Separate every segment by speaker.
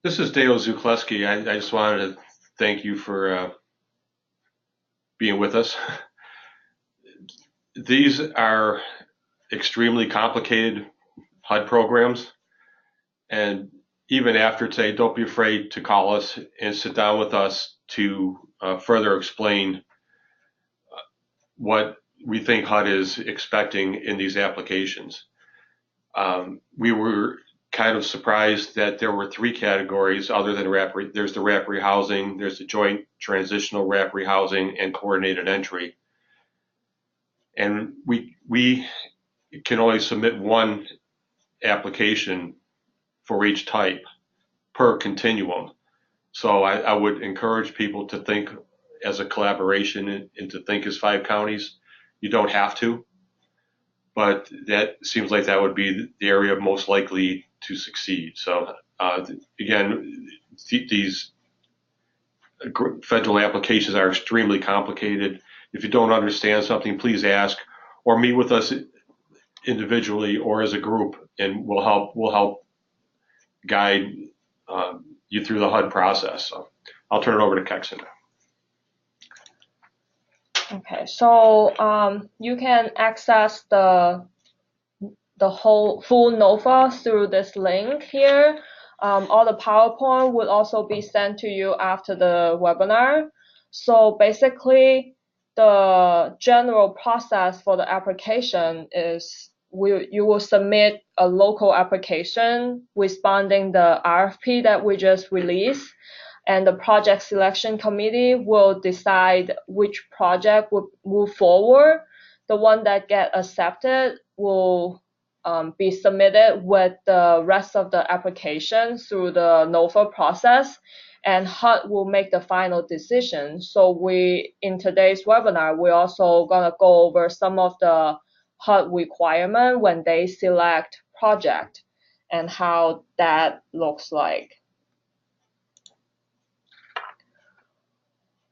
Speaker 1: This is Dale Zukleski. I just wanted to thank you for being with us. These are extremely complicated HUD programs, and even after today, don't be afraid to call us and sit down with us to further explain what we think HUD is expecting in these applications. We were kind of surprised that there were three categories other than there's the wrap rehousing, there's the joint transitional wrap rehousing, and coordinated entry. And we can only submit one application for each type per continuum. So I would encourage people to think as a collaboration and to think as 5 counties. You don't have to, but that seems like that would be the area most likely to succeed. So again, these federal applications are extremely complicated. If you don't understand something, please ask or meet with us individually or as a group, and we'll help guide you through the HUD process. So I'll turn it over to Kexon.
Speaker 2: Okay, so you can access the whole full NOFA through this link here. All the PowerPoint will also be sent to you after the webinar. So basically, the general process for the application is you will submit a local application responding the RFP that we just released, and the project selection committee will decide which project will move forward. The one that get accepted will be submitted with the rest of the application through the NOFA process, and HUD will make the final decision. So in today's webinar, we're also gonna go over some of the HUD requirement when they select project and how that looks like.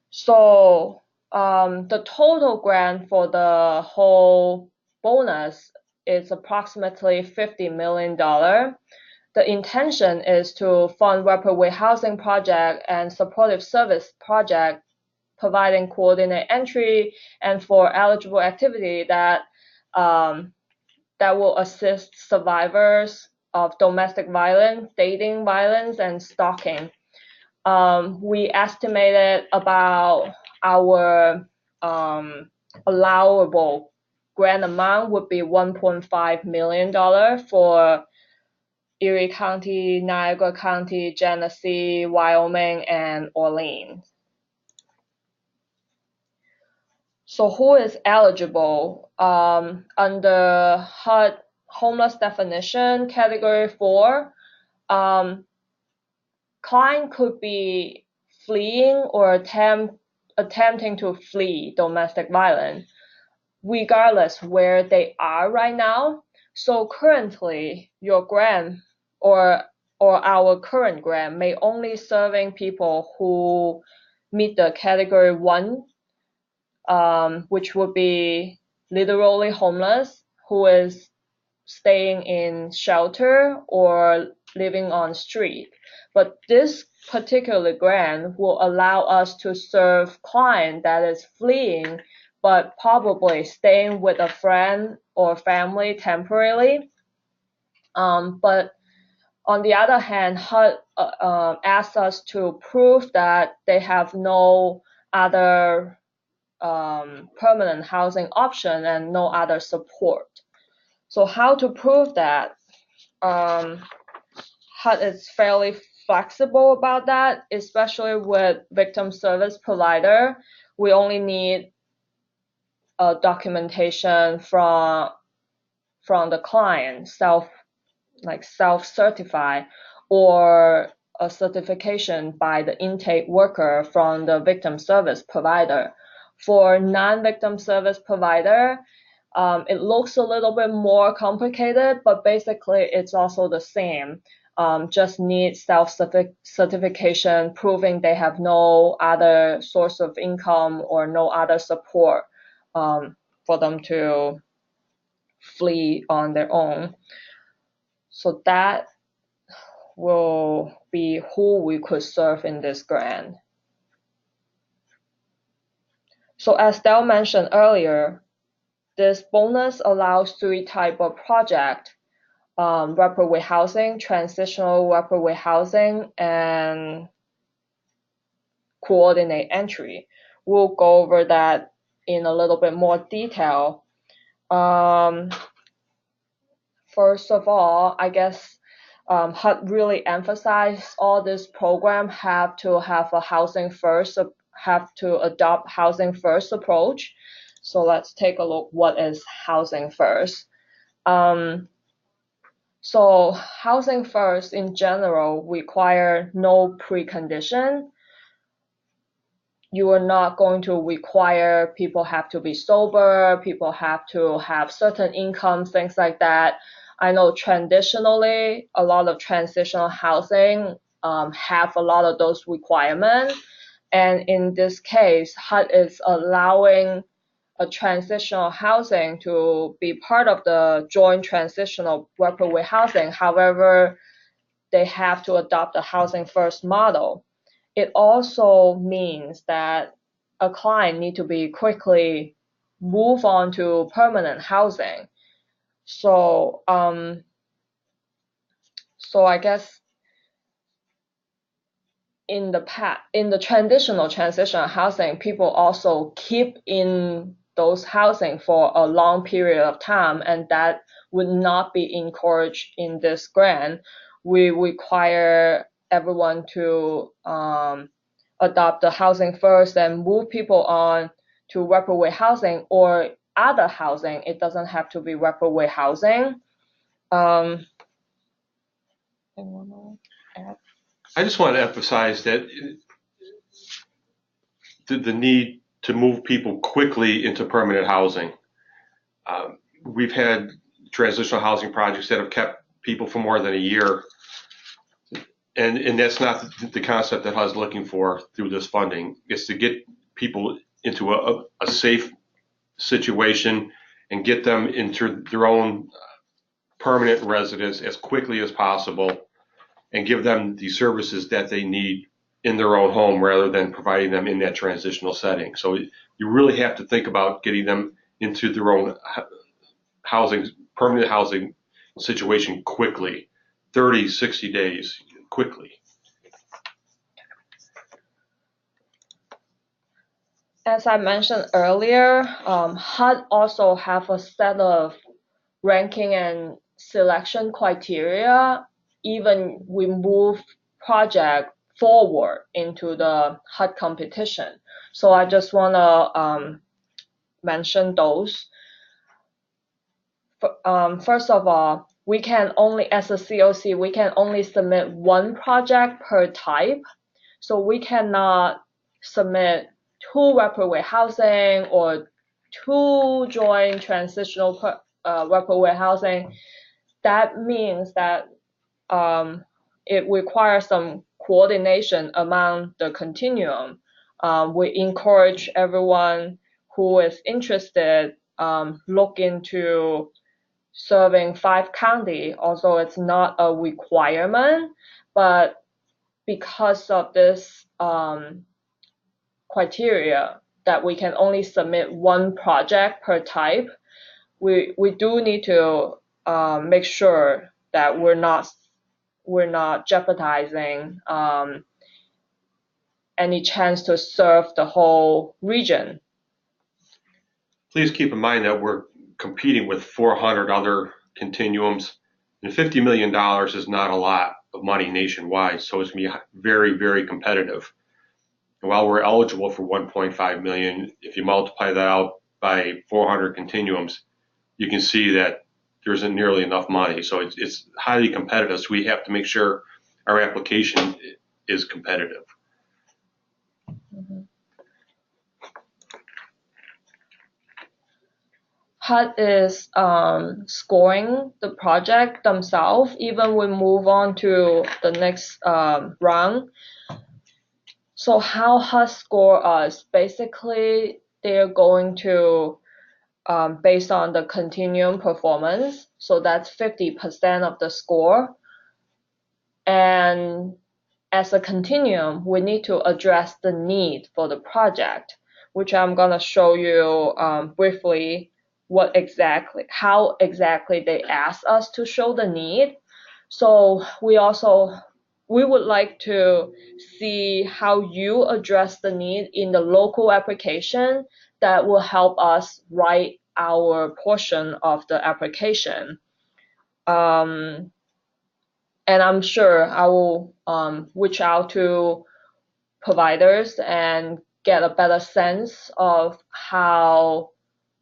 Speaker 2: So the total grant for the whole bonus is approximately $50 million. The intention is to fund rapid warehousing project and supportive service project, providing coordinated entry and for eligible activity that will assist survivors of domestic violence, dating violence, and stalking. We estimated about our allowable grant amount would be $1.5 million for Erie County, Niagara County, Genesee, Wyoming, and Orleans. So who is eligible? Under HUD homeless definition, category 4, client could be fleeing or attempting to flee domestic violence, regardless where they are right now. So currently, your grant or our current grant may only serving people who meet the category 1, which would be literally homeless, who is staying in shelter or living on street. But this particular grant will allow us to serve client that is fleeing but probably staying with a friend or family temporarily. But on the other hand, HUD asks us to prove that they have no other permanent housing option and no other support. So how to prove that? HUD is fairly flexible about that, especially with victim service provider. We only need a documentation from the client, self-certify, or a certification by the intake worker from the victim service provider. For non-victim service provider, it looks a little bit more complicated, but basically it's also the same. Just need self-certification proving they have no other source of income or no other support for them to flee on their own. So that will be who we could serve in this grant. So as Del mentioned earlier, this bonus allows 3 types of project: rapid warehousing, transitional rapid warehousing, and coordinate entry. We'll go over that in a little bit more detail. First of all, I guess HUD really emphasized all this program have to have a housing first, have to adopt housing first approach. So let's take a look what is housing first. So housing first in general require no precondition. You are not going to require people have to be sober, people have to have certain income, things like that. I know traditionally a lot of transitional housing have a lot of those requirements. And in this case, HUD is allowing a transitional housing to be part of the joint transitional rapid warehousing. However, they have to adopt the housing first model. It also means that a client need to be quickly move on to permanent housing. So I guess in the traditional transitional housing, people also keep in those housing for a long period of time, and that would not be encouraged in this grant. We require everyone to adopt the housing first and move people on to rapid warehousing or other housing. It doesn't have to be rapid warehousing. I
Speaker 1: just want to emphasize that the need to move people quickly into permanent housing. We've had transitional housing projects that have kept people for more than a year, and that's not the concept that HUD's looking for through this funding. It's to get people into a safe situation and get them into their own permanent residence as quickly as possible and give them the services that they need in their own home rather than providing them in that transitional setting. So you really have to think about getting them into their own housing, permanent housing situation quickly, 30, 60 days, quickly.
Speaker 2: As I mentioned earlier, HUD also have a set of ranking and selection criteria. Even we move project forward into the HUD competition. So I just want to mention those. First of all, we can only, as a CoC, we can only submit 1 project per type. So we cannot submit 2 rapid warehousing or 2 joint transitional rapid warehousing. That means that it requires some coordination among the continuum. We encourage everyone who is interested look into serving 5 counties. Also, it's not a requirement, but because of this criteria that we can only submit 1 project per type, we do need to make sure that we're not jeopardizing any chance to serve the whole region.
Speaker 1: Please keep in mind that we're competing with 400 other continuums, and $50 million is not a lot of money nationwide, so it's going to be very, very competitive. And while we're eligible for 1.5 million, if you multiply that out by 400 continuums, you can see that there isn't nearly enough money. So it's highly competitive, so we have to make sure our application is competitive.
Speaker 2: Mm-hmm. HUD is scoring the project themselves, even we move on to the next round. So how HUD score us? Basically, they're going to, based on the continuum performance, so that's 50% of the score. And as a continuum, we need to address the need for the project, which I'm going to show you briefly how exactly they ask us to show the need. So we would like to see how you address the need in the local application that will help us write our portion of the application. And I'm sure I will reach out to providers and get a better sense of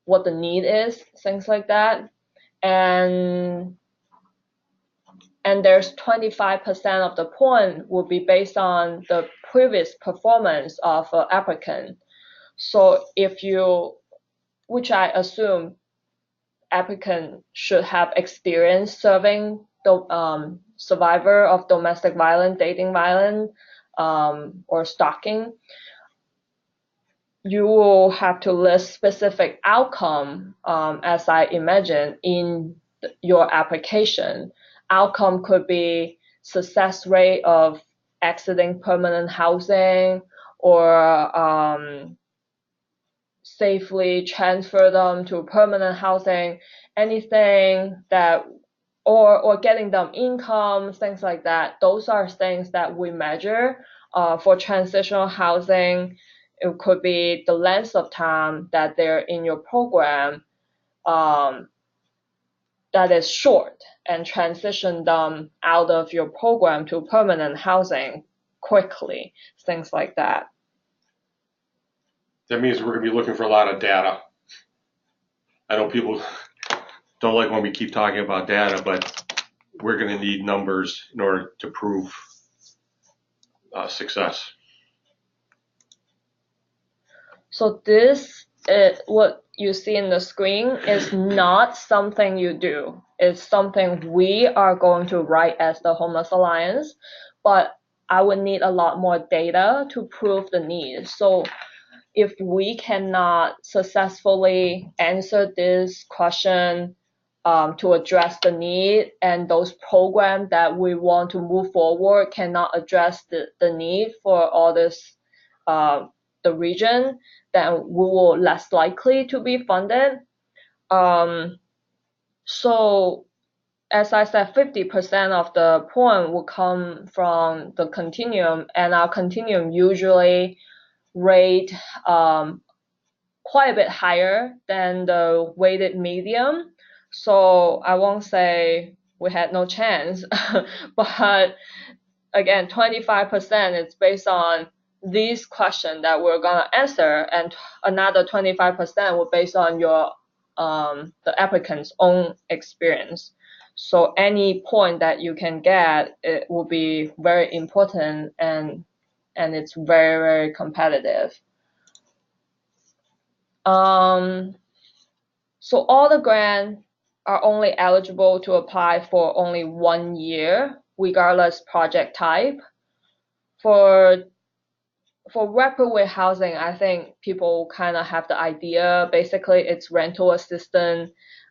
Speaker 2: what the need is, things like that. And there's 25% of the point will be based on the previous performance of an applicant. So which I assume applicant should have experience serving the survivor of domestic violence, dating violence, or stalking, you will have to list specific outcome, as I imagine, in your application. Outcome could be success rate of exiting permanent housing, or safely transfer them to permanent housing, anything that, or getting them income, things like that. Those are things that we measure. For transitional housing, it could be the length of time that they're in your program that is short, and transition them out of your program to permanent housing quickly, things like that.
Speaker 1: That means we're going to be looking for a lot of data. I know people don't like when we keep talking about data, but we're going to need numbers in order to prove success.
Speaker 2: So this is what you see in the screen is not something you do. It's something we are going to write as the Homeless Alliance, but I would need a lot more data to prove the need. So if we cannot successfully answer this question to address the need, and those programs that we want to move forward cannot address the need for all this, the region, then we will less likely to be funded. So as I said, 50% of the point will come from the continuum, and our continuum usually rate quite a bit higher than the weighted medium. So I won't say we had no chance, but again, 25% is based on these questions that we're gonna answer, and another 25% will based on your the applicant's own experience. So any point that you can get, it will be very important, and it's very, very competitive. So all the grants are only eligible to apply for only 1 year, regardless project type. For rapid housing, I think people kind of have the idea. Basically, it's rental assistance.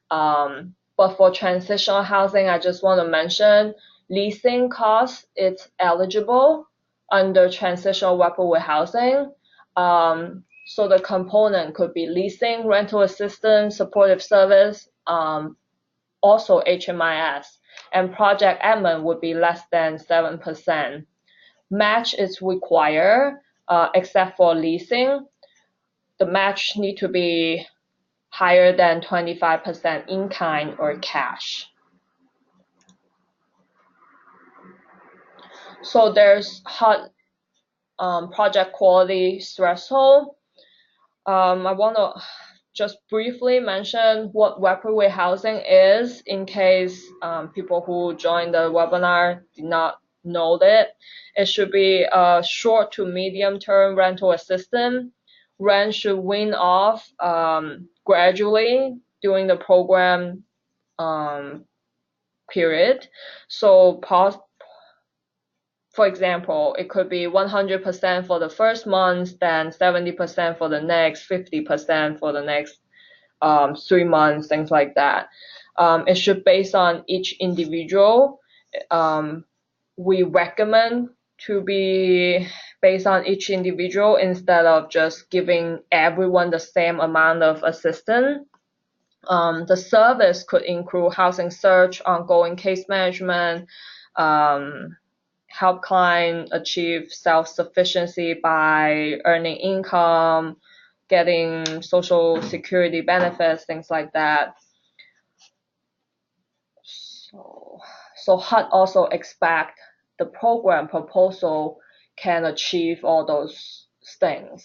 Speaker 2: But for transitional housing, I just want to mention leasing costs. It's eligible under transitional rapid housing. So the component could be leasing, rental assistance, supportive service, also HMIS, and project admin would be less than 7%. Match is required, except for leasing. The match need to be higher than 25% in kind or cash. So there's HUD project quality threshold. I want to just briefly mention what rapid housing is, in case people who joined the webinar did not know that. It should be a short to medium term rental assistance. Rent should wean off gradually during the program period. So for example, it could be 100% for the first month, then 70% for the next, 50% for the next 3 months, things like that. It should based on each individual we recommend to be based on each individual instead of just giving everyone the same amount of assistance. The service could include housing search, ongoing case management, help client achieve self-sufficiency by earning income, getting social security benefits, things like that. So HUD also expect the program proposal can achieve all those things.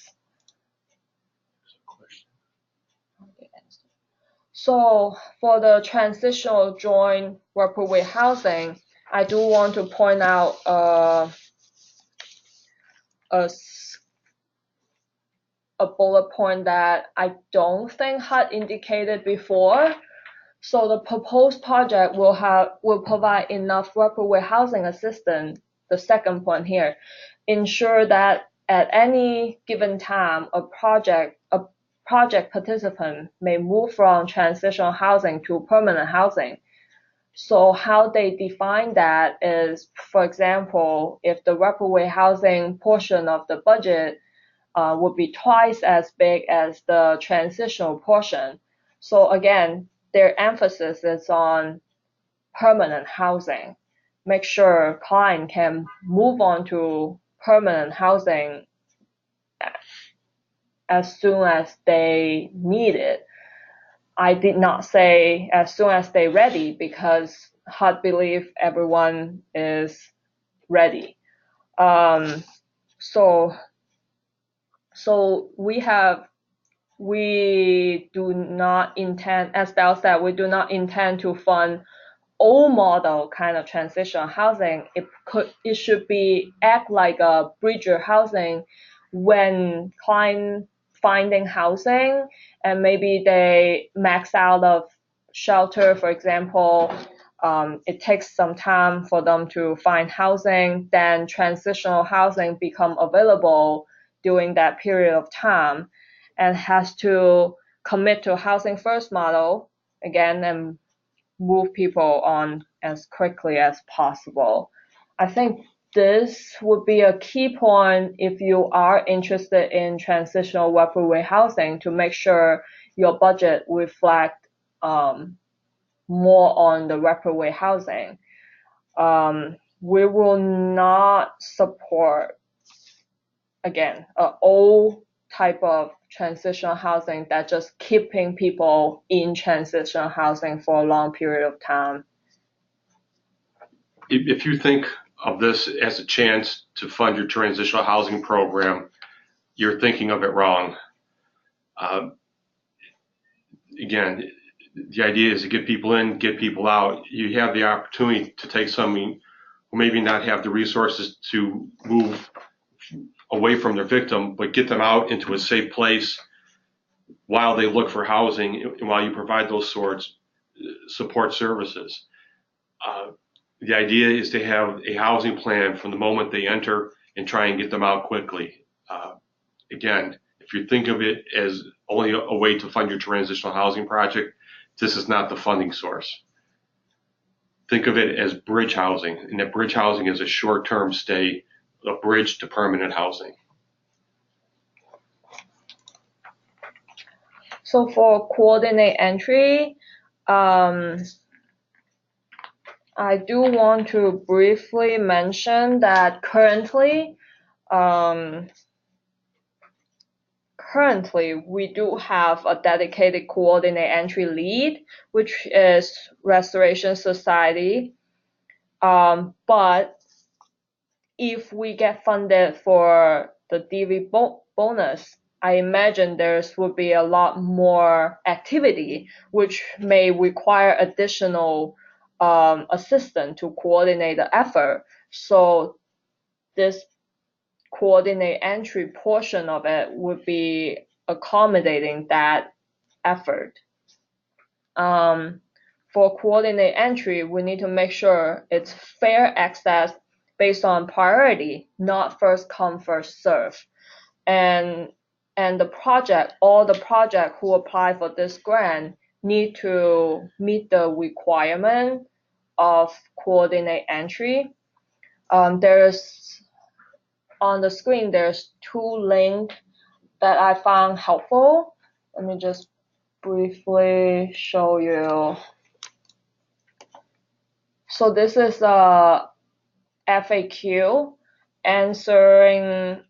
Speaker 2: So for the transitional joint workaway housing, I do want to point out a bullet point that I don't think HUD indicated before. So the proposed project will provide enough workaway housing assistance. The second point here, ensure that at any given time, a project participant may move from transitional housing to permanent housing. So how they define that is, for example, if the workaway housing portion of the budget would be twice as big as the transitional portion. So again, their emphasis is on permanent housing. Make sure client can move on to permanent housing as soon as they need it. I did not say as soon as they're ready because HUD believe everyone is ready. So we do not intend, as Belle said, we do not intend to fund old model kind of transitional housing. It should be act like a bridger housing when client finding housing and maybe they max out of shelter, for example. It takes some time for them to find housing, then transitional housing become available during that period of time and has to commit to housing first model again and move people on as quickly as possible. I think this would be a key point if you are interested in transitional workaway housing to make sure your budget reflect more on the workaway housing. We will not support, again, an old type of transitional housing that just keeping people in transitional housing for a long period of time.
Speaker 1: If you think of this as a chance to fund your transitional housing program, you're thinking of it wrong. Again, the idea is to get people in, get people out. You have the opportunity to take somebody who maybe not have the resources to move away from their victim, but get them out into a safe place while they look for housing and while you provide those sorts support services. The idea is to have a housing plan from the moment they enter and try and get them out quickly. Again, if you think of it as only a way to fund your transitional housing project, this is not the funding source. Think of it as bridge housing, and that bridge housing is a short-term stay, a bridge to permanent housing.
Speaker 2: So for coordinate entry, I do want to briefly mention that currently we do have a dedicated coordinate entry lead, which is Restoration Society. But if we get funded for the DV bonus, I imagine there would be a lot more activity, which may require additional assistance to coordinate the effort. So this coordinate entry portion of it would be accommodating that effort. For coordinate entry, we need to make sure it's fair access based on priority, not first come, first serve. And all the project who apply for this grant need to meet the requirement of coordinate entry. There's on the screen, there's 2 links that I found helpful. Let me just briefly show you. So this is a FAQ answering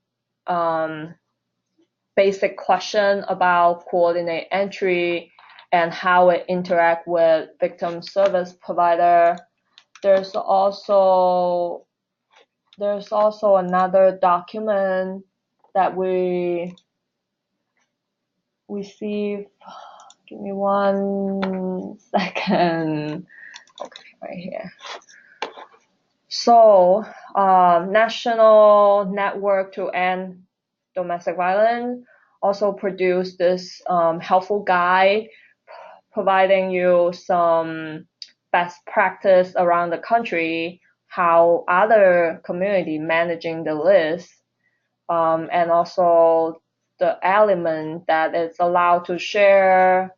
Speaker 2: basic question about coordinate entry and how it interact with victim service provider. There's also another document that we received. Give me 1 second. Okay, right here. So, National Network to End Domestic Violence also produced this helpful guide providing you some best practice around the country, how other community managing the list, and also the element that it's allowed to share,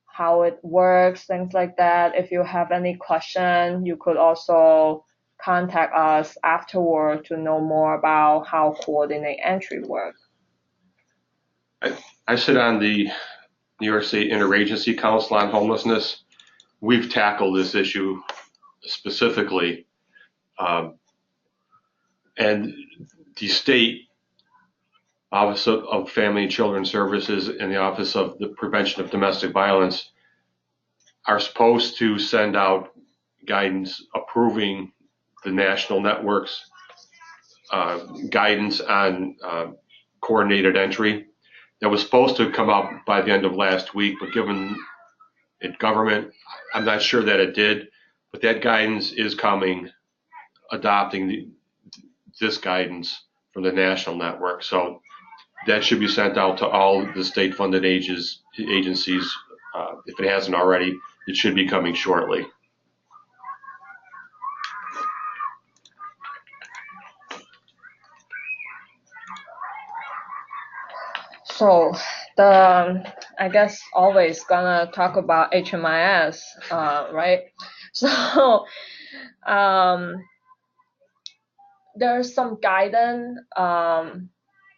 Speaker 2: how it works, things like that. If you have any question, you could also contact us afterward to know more about how coordinate entry works.
Speaker 1: I sit on the New York State Interagency Council on Homelessness. We've tackled this issue specifically, and the state Office of Family and Children Services and the Office of the Prevention of Domestic Violence are supposed to send out guidance approving the national network's guidance on coordinated entry. That was supposed to come out by the end of last week, but given it government, I'm not sure that it did. But that guidance is coming, adopting this guidance from the national network. So that should be sent out to all the state-funded agencies. If it hasn't already, it should be coming shortly.
Speaker 2: So I guess always gonna talk about HMIS, right? So there's some guidance.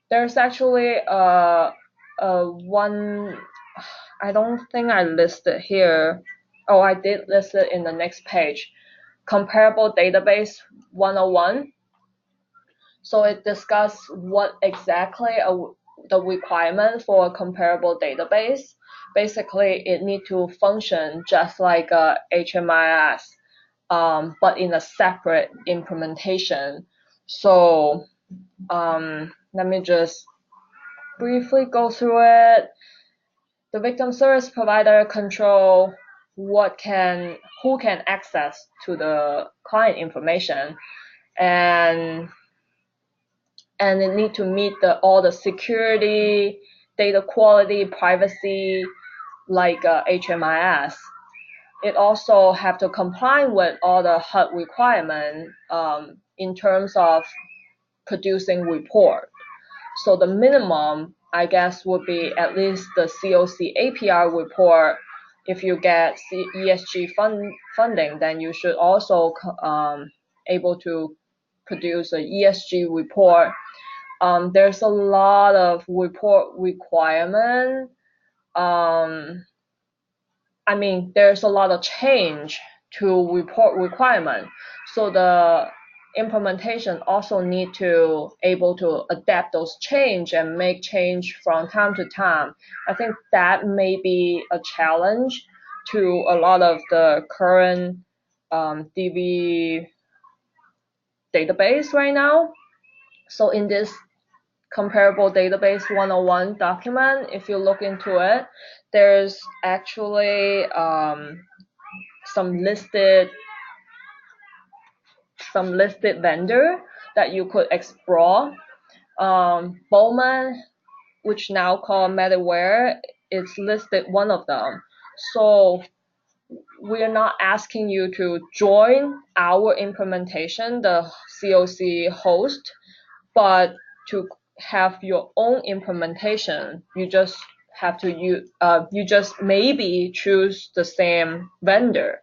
Speaker 2: There's actually one. I don't think I listed here. Oh, I did list it in the next page. Comparable Database 101. So it discusses what exactly the requirement for a comparable database. Basically, it needs to function just like a HMIS, but in a separate implementation. So let me just briefly go through it. The victim service provider control who can access to the client information, and it need to meet all the security, data quality, privacy, like HMIS. It also have to comply with all the HUD requirement in terms of producing report. So the minimum, I guess, would be at least the CoC APR report. If you get ESG funding, then you should also able to produce a ESG report. There's a lot of report requirement. There's a lot of change to report requirement. So the implementation also need to able to adapt those change and make change from time to time. I think that may be a challenge to a lot of the current DV database right now. So in this comparable database 101 document, if you look into it, there's actually some listed vendor that you could explore. Bowman, which now called Medaware, is listed one of them. So we're not asking you to join our implementation, the CoC host, but to have your own implementation. You just have to you just maybe choose the same vendor.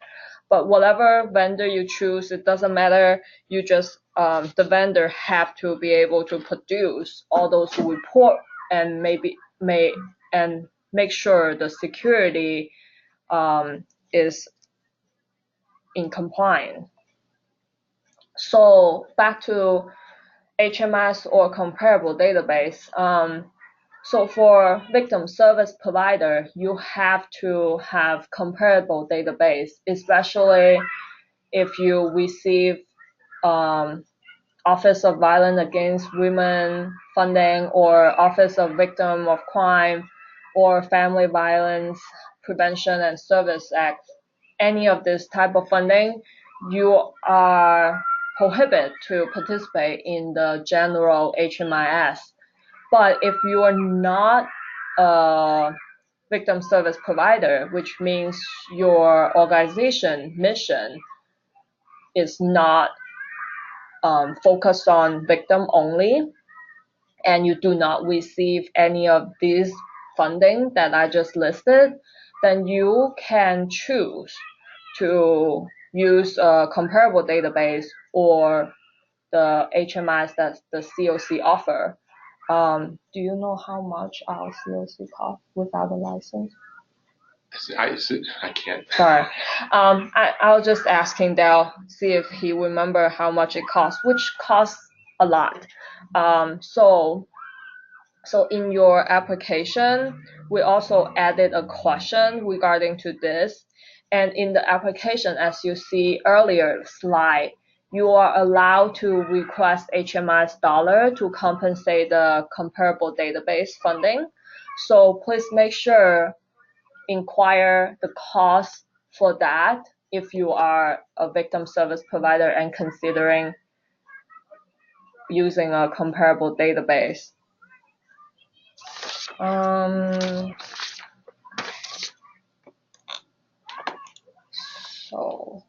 Speaker 2: But whatever vendor you choose, it doesn't matter. You just the vendor have to be able to produce all those report and make sure the security is in compliance. So back to HMS or comparable database. So for victim service provider, you have to have comparable database, especially if you receive Office of Violence Against Women funding or Office of Victim of Crime or Family Violence Prevention and Service Act, any of this type of funding, you are prohibited to participate in the general HMIS. But if you are not a victim service provider, which means your organization mission is not focused on victim only, and you do not receive any of these funding that I just listed, then you can choose to use a comparable database or the HMIs that the CoC offer. Do you know how much our CoC costs without a license?
Speaker 1: I can't.
Speaker 2: Sorry. I was just asking Dale, see if he remember how much it costs, which costs a lot. So in your application, we also added a question regarding to this. And in the application, as you see earlier slide, you are allowed to request HMI's dollar to compensate the comparable database funding. So please make sure inquire the cost for that if you are a victim service provider and considering using a comparable database. So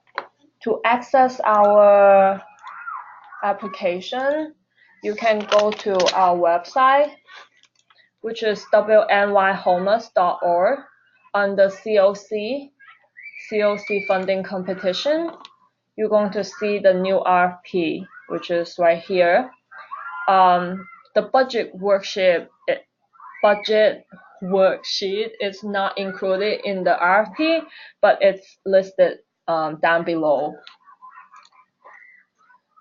Speaker 2: to access our application, you can go to our website, which is wnyhomeless.org. Under CoC funding competition, you're going to see the new RFP, which is right here. The budget worksheet is not included in the RFP, but it's listed down below.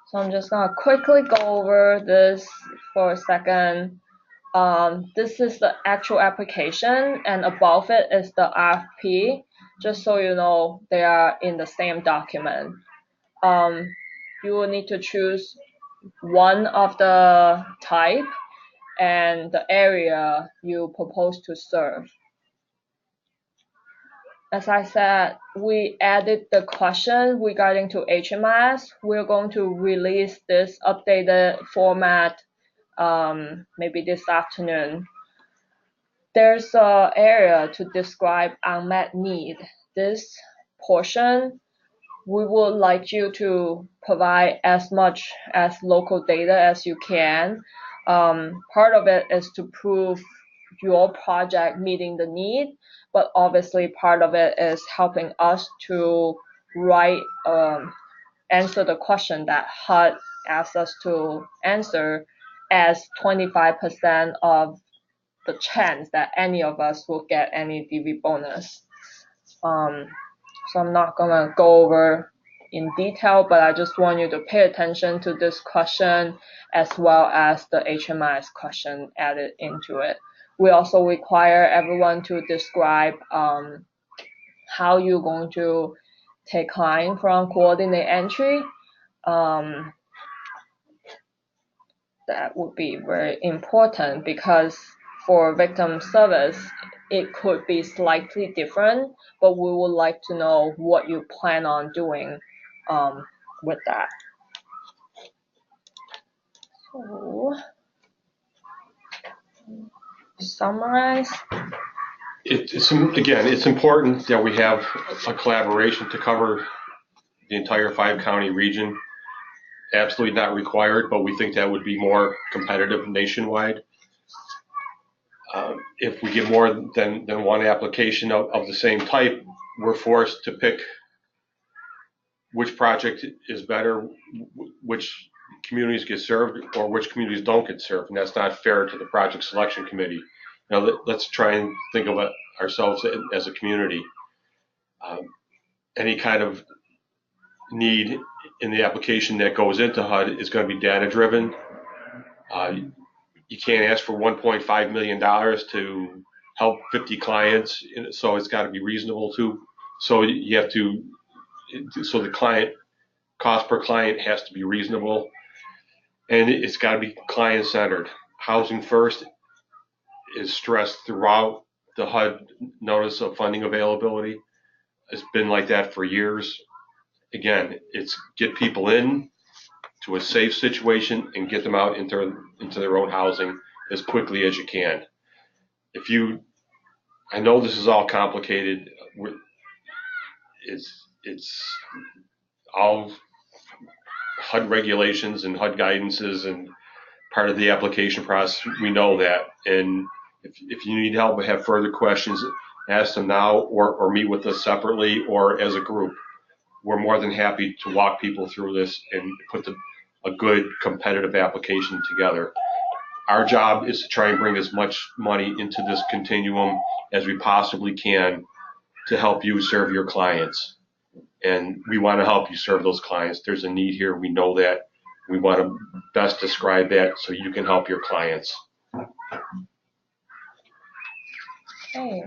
Speaker 2: So I'm just going to quickly go over this for a second. This is the actual application, and above it is the RFP, just so you know they are in the same document. You will need to choose one of the type and the area you propose to serve. As I said, we added the question regarding to HMIS. We're going to release this updated format maybe this afternoon. There's an area to describe unmet need. This portion, we would like you to provide as much as local data as you can. Part of it is to prove your project meeting the need, but obviously part of it is helping us to answer the question that HUD asked us to answer, as 25% of the chance that any of us will get any DV bonus. So I'm not gonna go over in detail, but I just want you to pay attention to this question as well as the HMIS question added into it. We also require everyone to describe how you're going to take client from coordinate entry. That would be very important because for victim service, it could be slightly different, but we would like to know what you plan on doing with that. So, summarize.
Speaker 1: It's important that we have a collaboration to cover the entire 5-county region. Absolutely not required, but we think that would be more competitive nationwide. If we get more than one application of the same type, we're forced to pick which project is better, which communities get served, or which communities don't get served, and that's not fair to the project selection committee. Now let's try and think of ourselves as a community. Any kind of need in the application that goes into HUD is going to be data driven. You can't ask for $1.5 million to help 50 clients, so it's got to be reasonable too. So you have to, so the client cost per client has to be reasonable, and it's got to be client centered. Housing first is stressed throughout the HUD notice of funding availability. It's been like that for years. Again, it's get people in to a safe situation and get them out into their own housing as quickly as you can. I know this is all complicated. It's all HUD regulations and HUD guidances and part of the application process. We know that. And if you need help or have further questions, ask them now or meet with us separately or as a group. We're more than happy to walk people through this and put a good competitive application together. Our job is to try and bring as much money into this continuum as we possibly can to help you serve your clients. And we want to help you serve those clients. There's a need here. We know that. We want to best describe that so you can help your clients.
Speaker 2: Okay.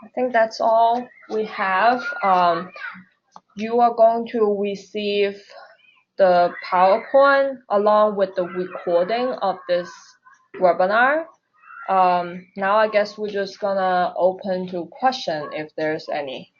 Speaker 2: I think that's all we have. You are going to receive the PowerPoint along with the recording of this webinar. Now I guess we're just gonna open to question if there's any.